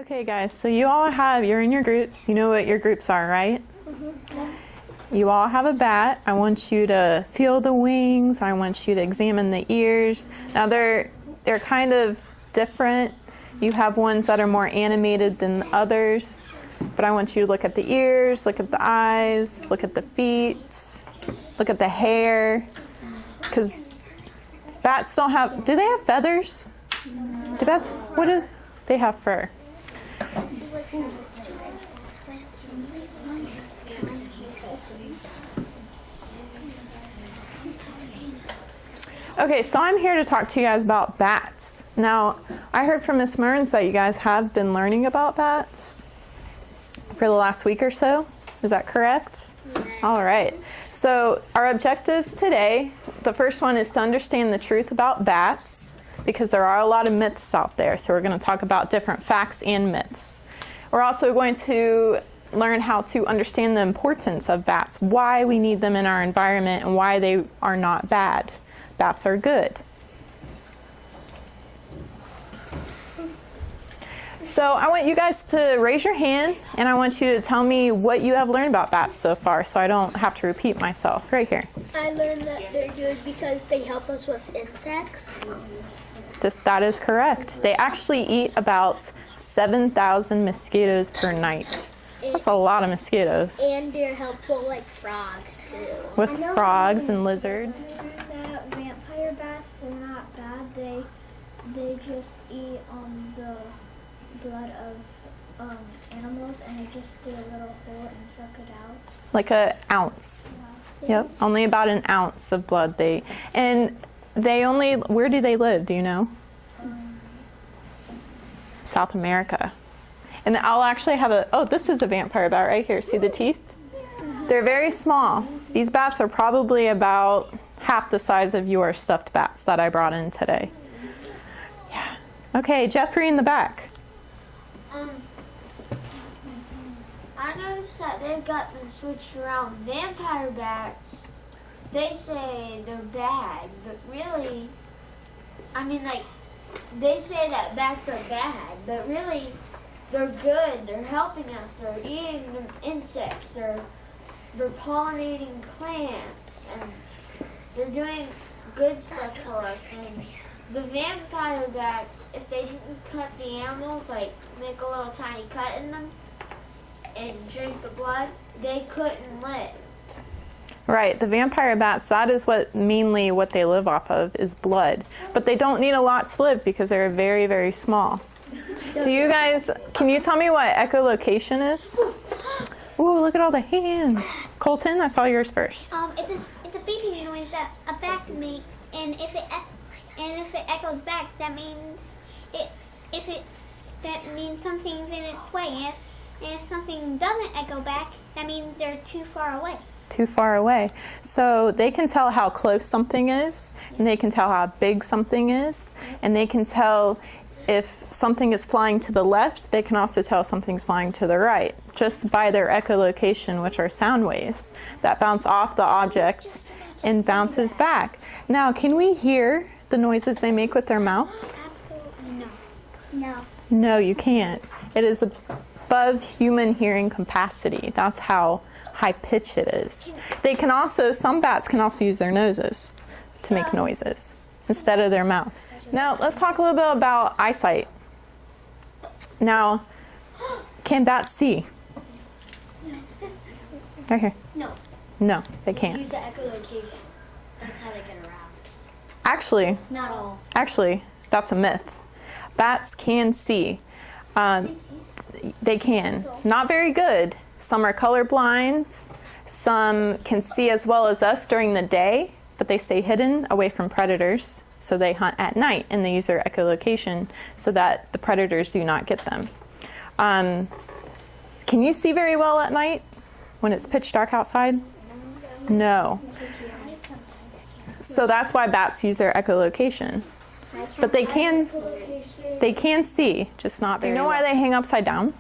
Okay guys, so you're in your groups. You know what your groups are, right? Mm-hmm. You all have a bat. I want you to feel the wings. I want you to examine the ears. Now they're kind of different. You have ones that are more animated than others. But I want you to look at the ears, look at the eyes, look at the feet, look at the hair. Because bats don't have, do they have feathers? Do bats, what do they have fur? Okay, so I'm here to talk to you guys about bats. Now, I heard from Miss Mearns that you guys have been learning about bats for the last week or so. Is that correct? Yeah. All right. So our objectives today, the first one is to understand the truth about bats, because there are a lot of myths out there. So we're going to talk about different facts and myths. We're also going to learn how to understand the importance of bats, why we need them in our environment, and why they are not bad. Bats are good. So I want you guys to raise your hand, and I want you to tell me what you have learned about bats so far, so I don't have to repeat myself. Right here. I learned that they're good because they help us with insects. That is correct. They actually eat about 7,000 mosquitoes per night. That's a lot of mosquitoes. And they're helpful like frogs too. With frogs and lizards. That vampire bats are not bad. They just eat the blood of animals, and they just do a little hole and suck it out. Like an ounce. Yeah. Yep, only about an ounce of blood. Where do they live, do you know? South America. And I'll actually have this is a vampire bat right here. See the teeth? They're very small. These bats are probably about half the size of your stuffed bats that I brought in today. Yeah. Okay, Jeffrey in the back. I noticed that they've got them switched around. Vampire bats, they say they're bad, but really, they say that bats are bad, but really, they're good. They're helping us. They're eating the insects. They're pollinating plants, and they're doing good stuff for us. And the vampire bats, if they didn't cut the animals, like make a little tiny cut in them and drink the blood, they couldn't live. Right, the vampire bats, that is mainly what they live off of, is blood. But they don't need a lot to live because they're very, very small. Can you tell me what echolocation is? Ooh, look at all the hands. Colton, I saw yours first. It's a beeping noise that a bat makes, and if it echoes back, that means something's in its way. If something doesn't echo back, that means they're too far away. Too far away. So they can tell how close something is, and they can tell how big something is, and they can tell if something is flying to the left. They can also tell something's flying to the right, just by their echolocation, which are sound waves that bounce off the object and bounces back. Now, can we hear the noises they make with their mouth? Absolutely no. No, you can't. It is above human hearing capacity. That's how high pitch it is. Some bats can also use their noses to make noises instead of their mouths. Now, let's talk a little bit about eyesight. Now, can bats see? Right here. No. No, they can't. Use the echolocation. That's how they get around. Not all. Actually, that's a myth. Bats can see. They can. Not very good. Some are colorblind. Some can see as well as us during the day, but they stay hidden away from predators. So they hunt at night, and they use their echolocation so that the predators do not get them. Can you see very well at night when it's pitch dark outside? No. So that's why bats use their echolocation. But they can see, just not very well. Do you know why they hang upside down?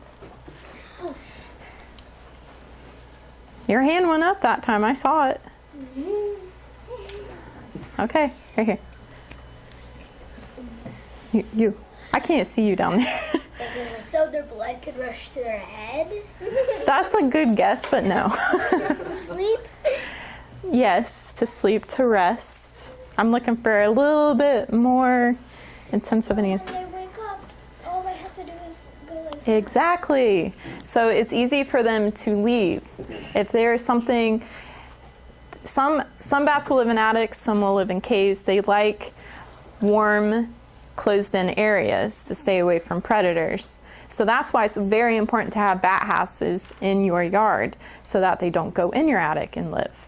Your hand went up that time. I saw it. Okay, right here. You. I can't see you down there. So their blood could rush to their head? That's a good guess, but no. To sleep? Yes, to sleep, to rest. I'm looking for a little bit more intensive an answer. When they wake up, all they have to do is go like Exactly. So it's easy for them to leave. If there's something, some bats will live in attics, some will live in caves. They like warm, closed-in areas to stay away from predators. So that's why it's very important to have bat houses in your yard so that they don't go in your attic and live.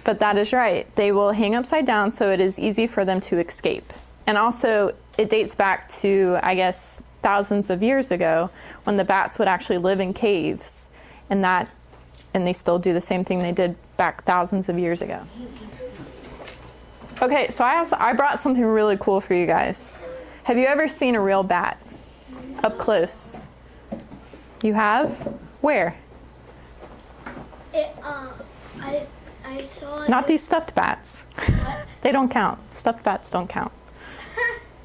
But that is right. They will hang upside down so it is easy for them to escape. And also, it dates back to, I guess, thousands of years ago when the bats would actually live in caves, and they still do the same thing they did back thousands of years ago. Okay, so I brought something really cool for you guys. Have you ever seen a real bat up close? You have? Where? I saw it. Not these stuffed bats. They don't count. Stuffed bats don't count.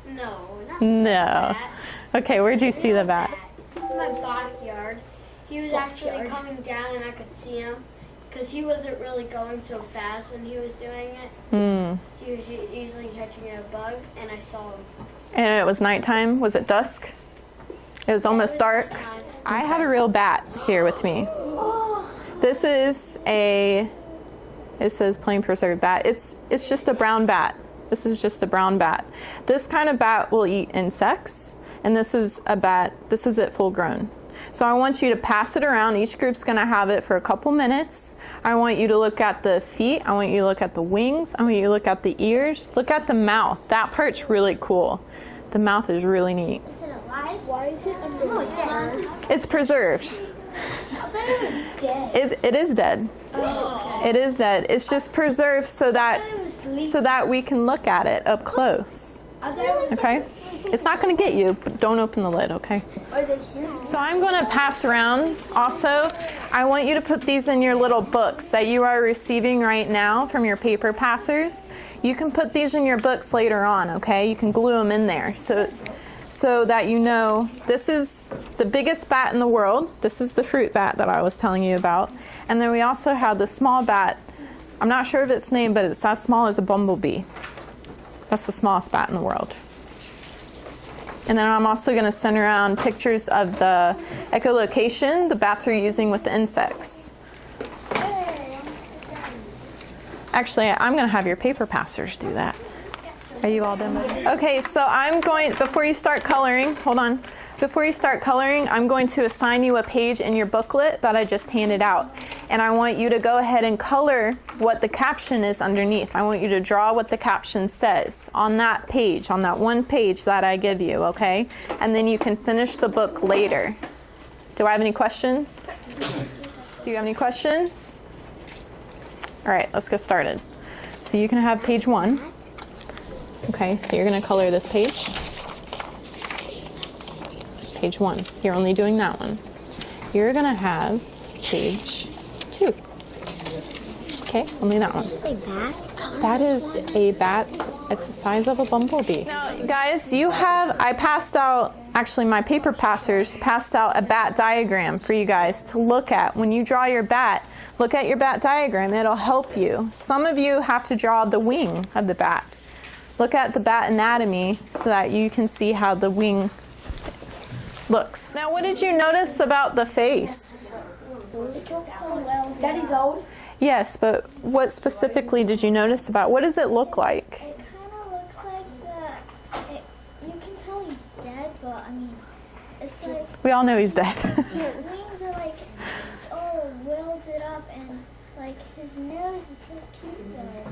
No, not No. that. Okay, where'd you see the bat? In my backyard. He was actually coming down and I could see him because he wasn't really going so fast when he was doing it. He was easily catching a bug and I saw him. And it was nighttime. Was it dusk? It was almost dark. I have a real bat here with me. This is it says plain preserved bat. It's just a brown bat. This is just a brown bat. This kind of bat will eat insects, and this is a bat, this is it full grown. So I want you to pass it around. Each group's gonna have it for a couple minutes. I want you to look at the feet. I want you to look at the wings. I want you to look at the ears. Look at the mouth. That part's really cool. The mouth is really neat. Is it alive? Why is it under It's preserved. It is dead. It is dead. It's just preserved so that we can look at it up close. Okay? It's not going to get you, but don't open the lid, okay? So I'm going to pass around. Also, I want you to put these in your little books that you are receiving right now from your paper passers. You can put these in your books later on, okay? You can glue them in there so that you know this is the biggest bat in the world. This is the fruit bat that I was telling you about. And then we also have the small bat. I'm not sure of its name, but it's as small as a bumblebee. That's the smallest bat in the world. And then I'm also going to send around pictures of the echolocation the bats are using with the insects. Actually, I'm going to have your paper passers do that. Are you all done? Okay, so before you start coloring, hold on. Before you start coloring, I'm going to assign you a page in your booklet that I just handed out. And I want you to go ahead and color what the caption is underneath. I want you to draw what the caption says on that page, on that one page that I give you, okay? And then you can finish the book later. Do I have any questions? Do you have any questions? All right, let's get started. So you can have page 1. Okay, so you're going to color this page. Page 1. You're only doing that one. You're going to have page 2. Okay, only that one. Is this a bat? That is a bat. It's the size of a bumblebee. Now, guys, I passed out, actually my paper passers passed out a bat diagram for you guys to look at. When you draw your bat, look at your bat diagram. It'll help you. Some of you have to draw the wing of the bat. Look at the bat anatomy so that you can see how the wing looks. Now, what did you notice about the face? Daddy's old. Yes, but what specifically did you notice about? What does it look like? It kind of looks like you can tell he's dead, but I mean, it's like We all know he's dead. his wings are like all welded up, and like his nose is so cute though.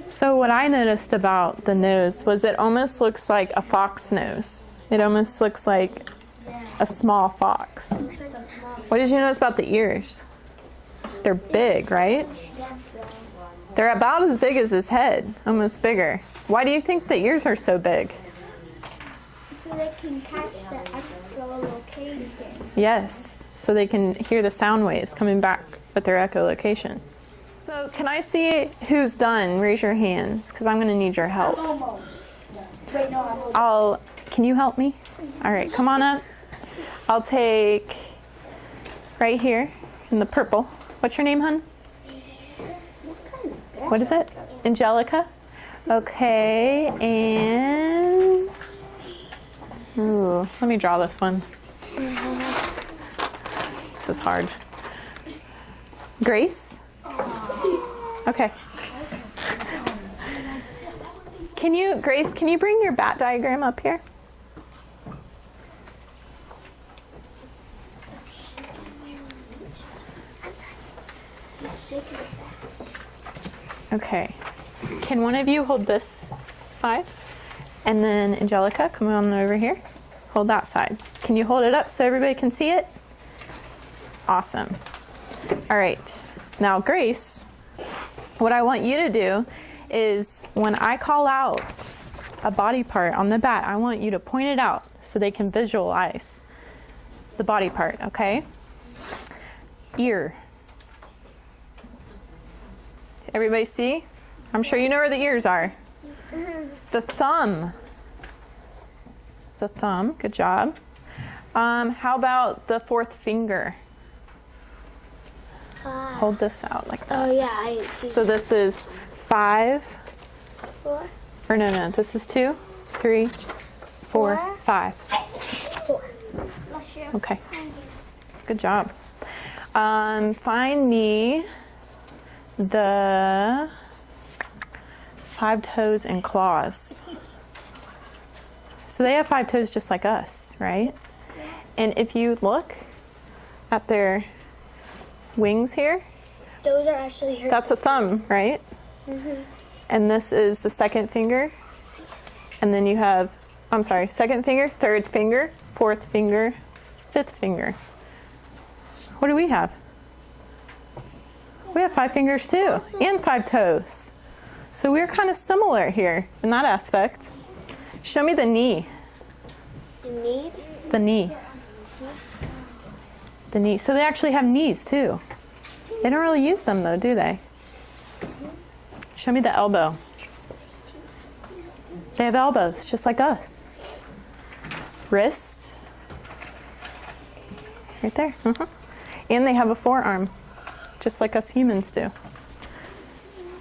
So what I noticed about the nose was it almost looks like a fox nose. It almost looks like a small fox. What did you notice about the ears? They're big, right? They're about as big as his head, almost bigger. Why do you think the ears are so big? So they can catch the echolocation. Yes, so they can hear the sound waves coming back with their echolocation. So can I see who's done? Raise your hands, because I'm going to need your help. Almost. Wait, no, I'm old. Can you help me? All right, come on up. I'll take right here in the purple. What's your name, hun? What is it? Angelica? Okay, and ooh, let me draw this one. This is hard. Grace? Okay. Grace, can you bring your bat diagram up here? Okay. Can one of you hold this side? And then Angelica, come on over here. Hold that side. Can you hold it up so everybody can see it? Awesome. All right. Now, Grace, what I want you to do is when I call out a body part on the bat, I want you to point it out so they can visualize the body part, okay? Ear. Everybody see? I'm sure you know where the ears are. The thumb. The thumb, good job. How about the fourth finger? Hold this out like that. Oh yeah, I see. So this is 5. 4. Or no, this is 2, 3, 4, 5. 4. Bless you. Okay, good job. Find me the 5 toes and claws. So they have 5 toes just like us, right? And if you look at their wings here, Those are actually her. that's a thumb, right? And this is the second finger. And then you have, second finger, third finger, fourth finger, fifth finger. What do we have? We have 5 fingers too, and 5 toes. So we're kind of similar here in that aspect. Show me the knee. The knee. The knee. The knee. So they actually have knees too. They don't really use them though, do they? Show me the elbow. They have elbows just like us. Wrist. Right there. And they have a forearm, just like us humans do.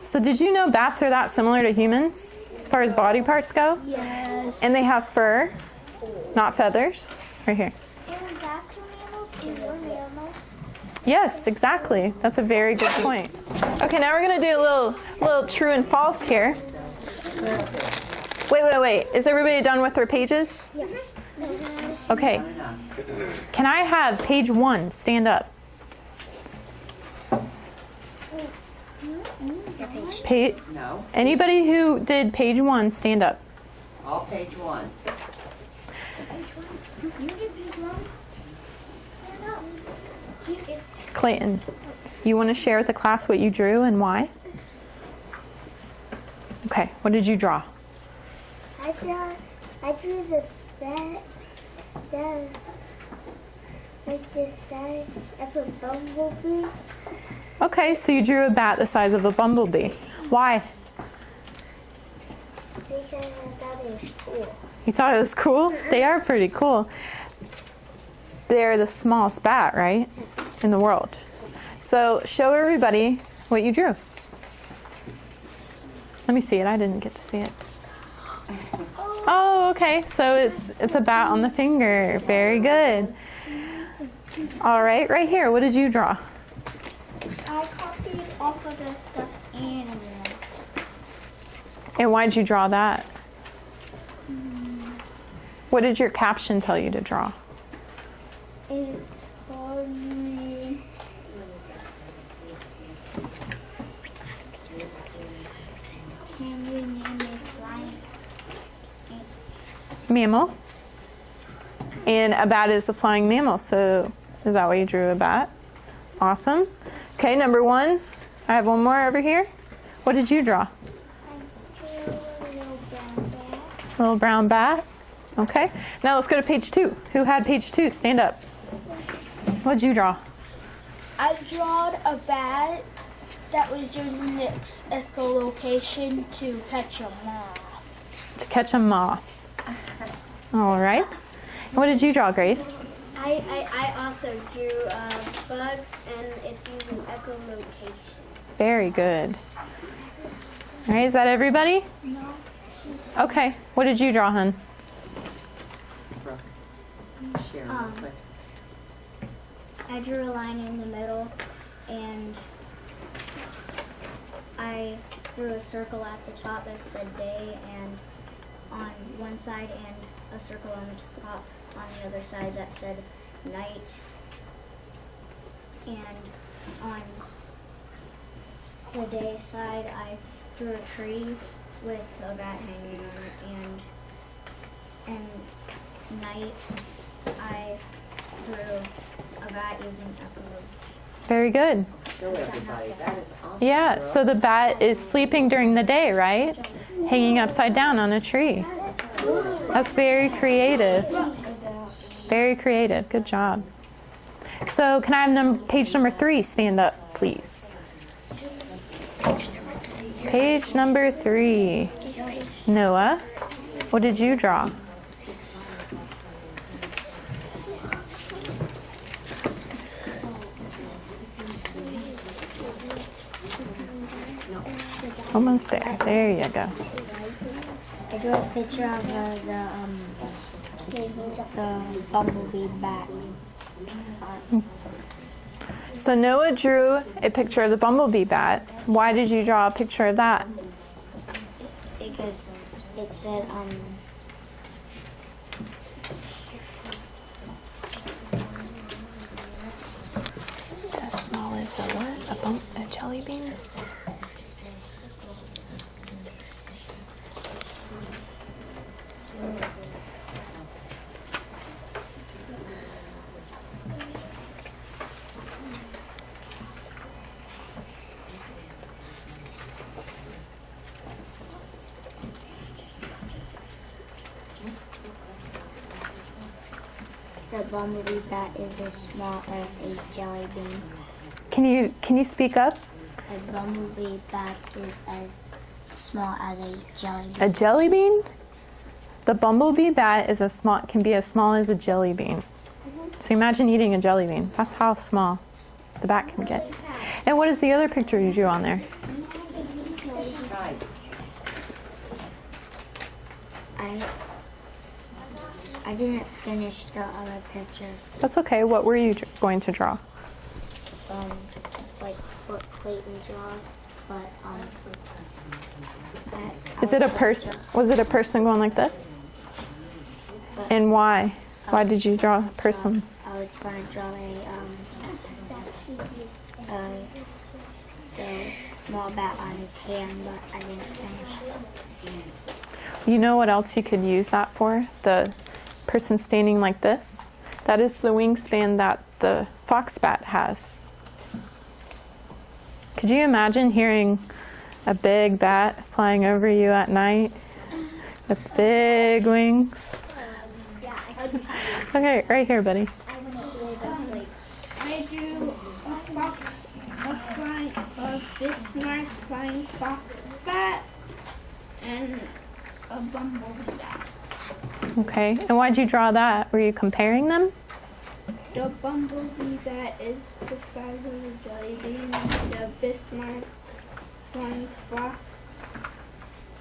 So did you know bats are that similar to humans as far as body parts go? Yes. And they have fur, not feathers. Right here. And bats are mammals and we're mammals. Yes, exactly. That's a very good point. Okay, now we're going to do a little true and false here. Wait. Is everybody done with their pages? Yeah. Okay. Can I have page 1 stand up? No, Anybody who did page 1 stand up. all page 1. Clayton, you want to share with the class what you drew and why? Okay, what did you draw? I drew the bat that was like this size of a bumblebee. Okay, so you drew a bat the size of a bumblebee. Why? Because I thought it was cool. You thought it was cool? They are pretty cool. They're the smallest bat, right, in the world. So show everybody what you drew. Let me see it. I didn't get to see it. Oh, okay. So it's a bat on the finger. Very good. All right, right here. What did you draw? I copied off of the stuffed animal. And why did you draw that? What did your caption tell you to draw? It told me penguin and a flying. Mammal. And a bat is a flying mammal. So is that why you drew a bat? Awesome. Okay, number 1. I have one more over here. What did you draw? I drew a little brown bat. Little brown bat. Okay. Now let's go to page 2. Who had page 2? Stand up. What did you draw? I drawed a bat that was using its echolocation to catch a moth. To catch a moth. All right. What did you draw, Grace? I also drew a bug, and it's using echolocation. Very good. All right, is that everybody? No. Okay, what did you draw, hun? Share real quick. I drew a line in the middle, and I drew a circle at the top that said day, and on one side, and a circle on the top on the other side that said night. And on the day side, I drew a tree with a bat hanging on it, and night, I drew a bat using echolocation. Very good. Show everybody. That is awesome. Yeah, girl. so the bat is sleeping during the day, right? Hanging upside down on a tree. That's very creative. Very creative. Good job. So can I have page number 3 stand up, please? Page number 3. Noah, what did you draw? Almost there. There you go. I drew a picture of the bumblebee bat. So Noah drew a picture of the bumblebee bat. Why did you draw a picture of that? Because it said, It's as small as a what? A jelly bean? the bumblebee bat is as small as a jelly bean. Can you speak up? A bumblebee bat is as small as a jelly bean. A jelly bean? The bumblebee bat can be as small as a jelly bean. So imagine eating a jelly bean. That's how small the bat can get. And what is the other picture you drew on there? Nice. I didn't finish the other picture. That's okay. What were you going to draw? Like what Clayton draw, but Is it a person? Was it a person going like this? And why? Why did you draw a person? I was going to draw the small bat on his hand, but I didn't finish. You know what else you could use that for? The person standing like this. That is the wingspan that the fox bat has. Could you imagine hearing a big bat flying over you at night with big wings? Okay, right here, buddy. I drew a fox, a Bismarck flying fox bat, and a bumblebee bat. Okay, and why'd you draw that? Were you comparing them? The bumblebee bat is the size of a jelly bean. The Bismarck flying fox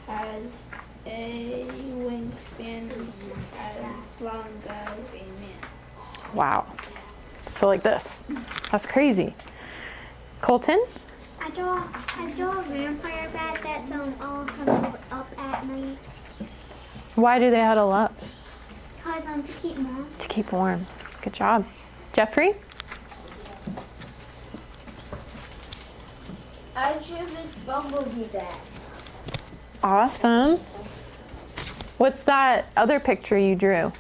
has a wingspan as long as a man. Wow. So like this. That's crazy. Colton? I draw a vampire bat that's all huddled up at night. Why do they huddle up? Cause to keep warm. To keep warm. Good job. Jeffrey? I drew this bumblebee bat. Awesome. What's that other picture you drew?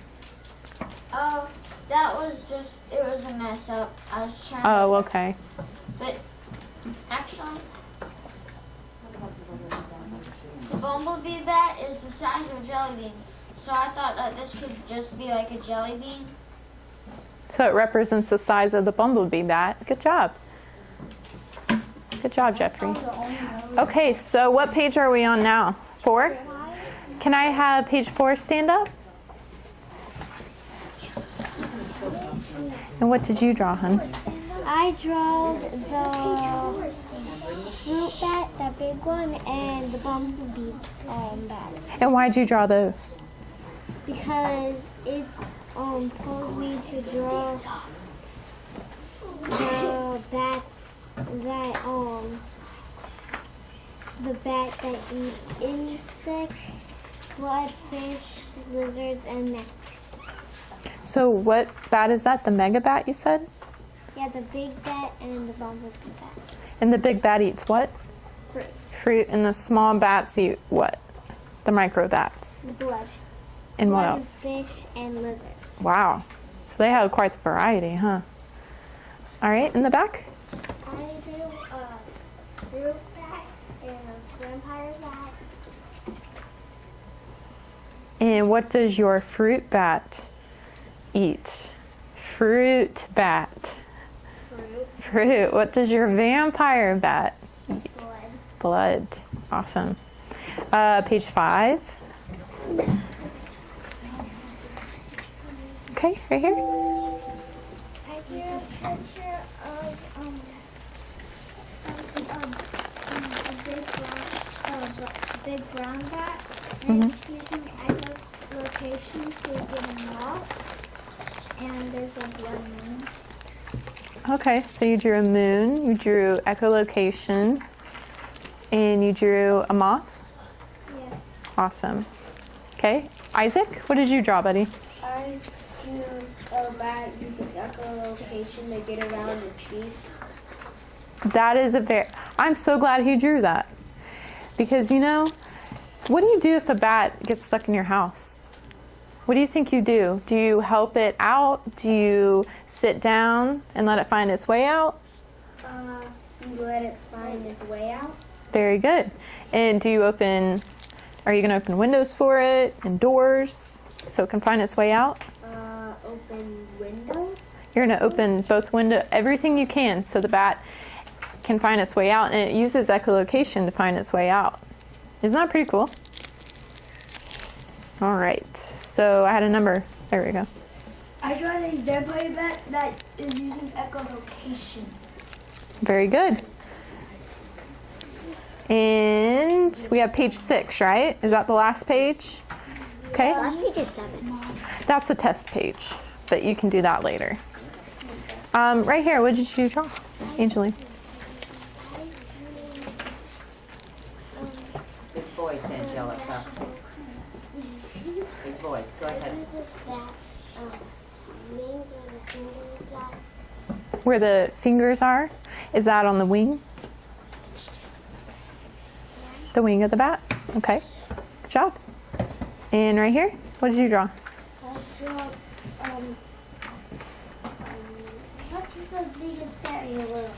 Oh, that was just, it was a mess up. I was trying Oh, okay. But actually, the bumblebee bat is the size of a jelly bean. So I thought that this could just be like a jelly bean. So it represents the size of the bumblebee bat. Good job. Good job, Jeffrey. Okay, so what page are we on now? 4? Can I have page 4 stand up? And what did you draw, hun? I drawed the fruit bat, that big one, and the bumblebee bat. And why'd you draw those? Because it told me to draw the bats that the bat that eats insects, bloodfish, lizards, and nectar. So what bat is that? The mega bat, you said? Yeah, the big bat and the bumblebee bat. And the big bat eats what? Fruit. Fruit. And the small bats eat what? The micro bats. Blood. And what Blood, else? fish, and lizards. Wow. So they have quite the variety, huh? All right, in the back? I drew a fruit bat and a vampire bat. And what does your fruit bat eat? Fruit bat. Fruit. What does your vampire bat eat? Blood. Blood. Awesome. Page 5. Okay, right here. I drew a picture of a big brown bat, and it's using echolocation to get a moth, and there's a blood moon. Okay, so you drew a moon, you drew echolocation, and you drew a moth? Yes. Awesome. Okay, Isaac, what did you draw, buddy? I drew a bat using echolocation to get around a tree. That is I'm so glad he drew that. Because, you know, what do you do if a bat gets stuck in your house? What do you think you do? Do you help it out? Do you sit down and let it find its way out? You let it find its way out. Very good. And are you going to open windows for it and doors so it can find its way out? Open windows. You're going to open both everything you can so the bat can find its way out, and it uses echolocation to find its way out. Isn't that pretty cool? All right, so I had a number. There we go. I draw a vampire bat that is using echolocation. Very good. And we have page 6, right? Is that the last page? Okay. Last page is 7. That's the test page, but you can do that later. Right here, what did you draw, Angeline? Good voice, Angelica. Good voice. Go ahead. Where the fingers are? Is that on the wing? The wing of the bat? Okay. Good job. And right here, what did you draw? I drew, what's the biggest bat in the world?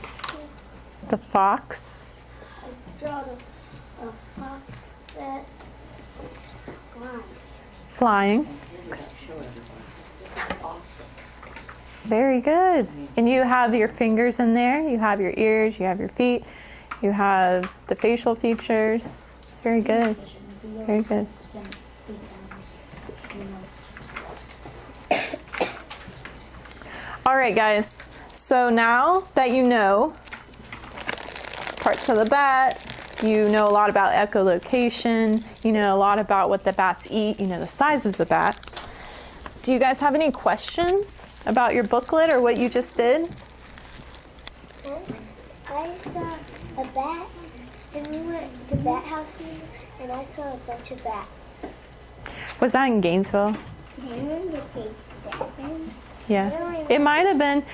The fox. I draw a fox that Flying. Show everybody. This is awesome. Very good. And you have your fingers in there. You have your ears. You have your feet. You have the facial features. Very good. Very good. All right, guys. So now that you know parts of the bat, you know a lot about echolocation, you know a lot about what the bats eat, you know the sizes of bats. Do you guys have any questions about your booklet or what you just did? I saw a bat, and we went to bat houses, and I saw a bunch of bats. Was that in Gainesville? Yeah. It might have been.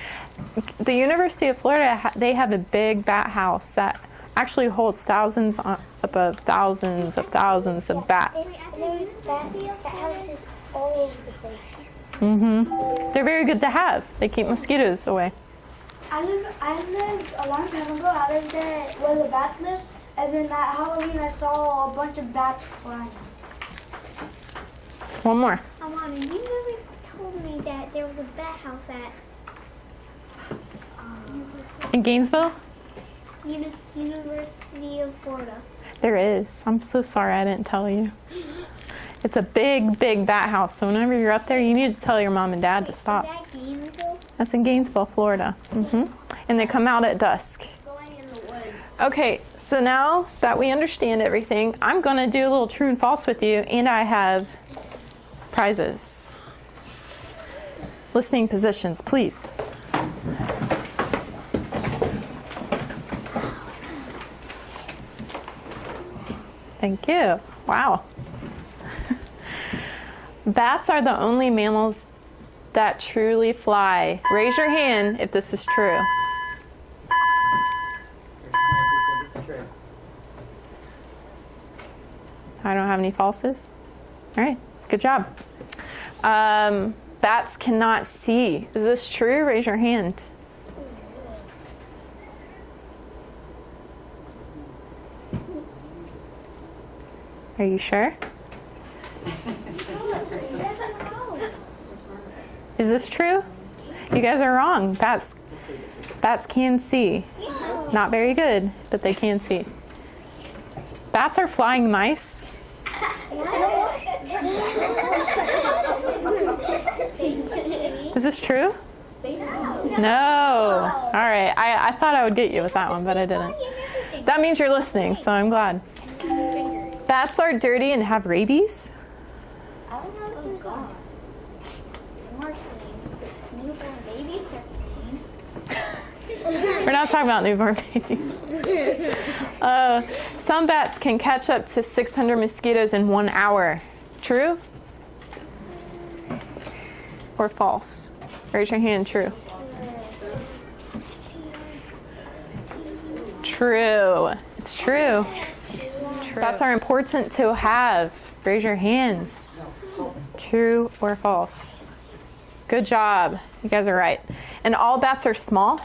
The University of Florida, they have a big bat house that actually holds thousands above thousands of bats. And there's bat houses all over the place. Mm-hmm. They're very good to have. They keep mosquitoes away. I lived a long time ago. I lived there where the bats live, and then at Halloween I saw a bunch of bats flying. One more. Alana, you never told me that there was a bat house at In Gainesville? University of Florida. There is. I'm so sorry I didn't tell you. It's a big, big bat house. So whenever you're up there, you need to tell your mom and dad to stop. Is that Gainesville? That's in Gainesville, Florida. And they come out at dusk. Going in the woods. Okay, so now that we understand everything, I'm going to do a little true and false with you, and I have prizes. Listening positions, please. Thank you. Wow. Bats are the only mammals that truly fly. Raise your hand if this is true. This is true. I don't have any falses. All right, good job. Bats cannot see. Is this true? Raise your hand. Are you sure? Is this true? You guys are wrong. Bats can see. Not very good, but they can see. Bats are flying mice. Is this true? No. All right. I thought I would get you with that one, but I didn't. That means you're listening, so I'm glad. Bats are dirty and have rabies. I don't know if there's some are clean. Newborn babies are clean. We're not talking about newborn babies. Some bats can catch up to 600 mosquitoes in 1 hour. True? Or false? Raise your hand. True. True. It's true. Bats are important to have. Raise your hands. True or false? Good job. You guys are right. And all bats are small?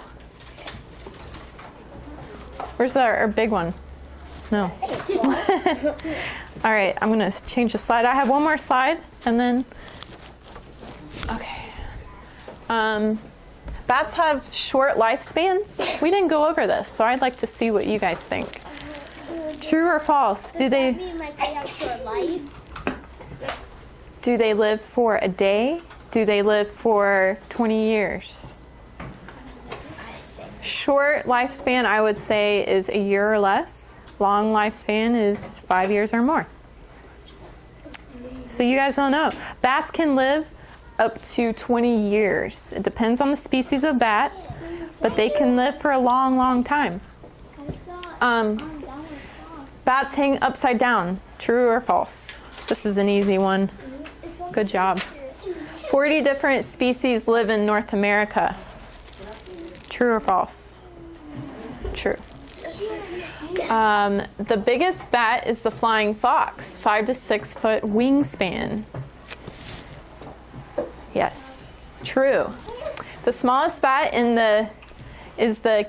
Where's our big one? No. All right, I'm going to change the slide. I have one more slide, and then... Okay. Bats have short lifespans. We didn't go over this, so I'd like to see what you guys think. True or false? Do they mean like they have short life? do they live for a day? Do they live for 20 years? Short lifespan, I would say, is a year or less. Long lifespan is 5 years or more. So you guys don't know. Bats can live up to 20 years. It depends on the species of bat, but they can live for a long, long time. Bats hang upside down. True or false? This is an easy one. Good job. 40 different species live in North America. True or false? True. The biggest bat is the flying fox, 5 to 6 foot wingspan. Yes, true. The smallest bat is the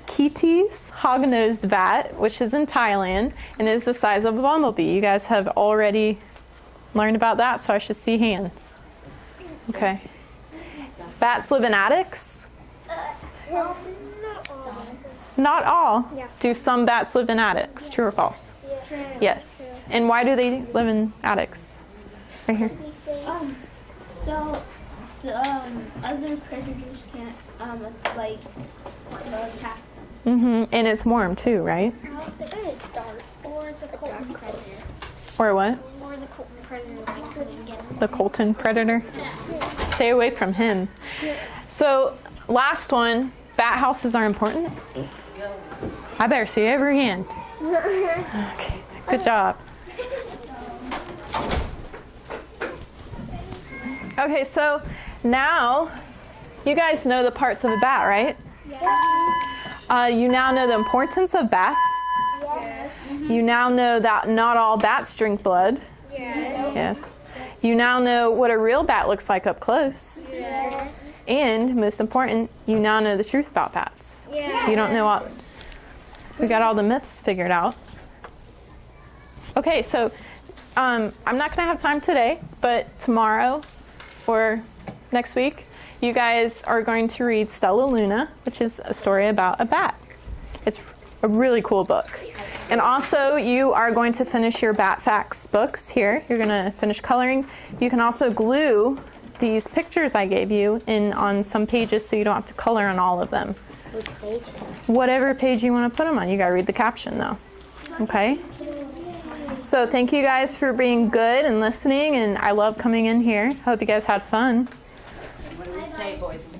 Kete's hognose bat, which is in Thailand and is the size of a bumblebee. You guys have already learned about that, so I should see hands. Okay. Bats live in attics? Not all. Do some bats live in attics? True or false? Yes. And why do they live in attics? Right here. So the other predators can't like attack them. And it's warm too, right? It's dark. Or the Colton predator. Or what? Or the Colton predator couldn't get them. The Colton predator? Stay away from him. So, last one. Bat houses are important? I better see every hand. Okay, good job. Okay, so now you guys know the parts of a bat, right? Yeah. You now know the importance of bats. Yes. You now know that not all bats drink blood. Yes. Yes. You now know what a real bat looks like up close. Yes. And, most important, you now know the truth about bats. Yes. You don't know what... We got all the myths figured out. Okay, so I'm not going to have time today, but tomorrow or next week, you guys are going to read Stella Luna, which is a story about a bat. It's a really cool book. And also, you are going to finish your Bat Facts books here. You're going to finish coloring. You can also glue these pictures I gave you in on some pages so you don't have to color on all of them. Which page? Whatever page you want to put them on. You got to read the caption though. Okay? So thank you guys for being good and listening, and I love coming in here. Hope you guys had fun. What do we say, boys and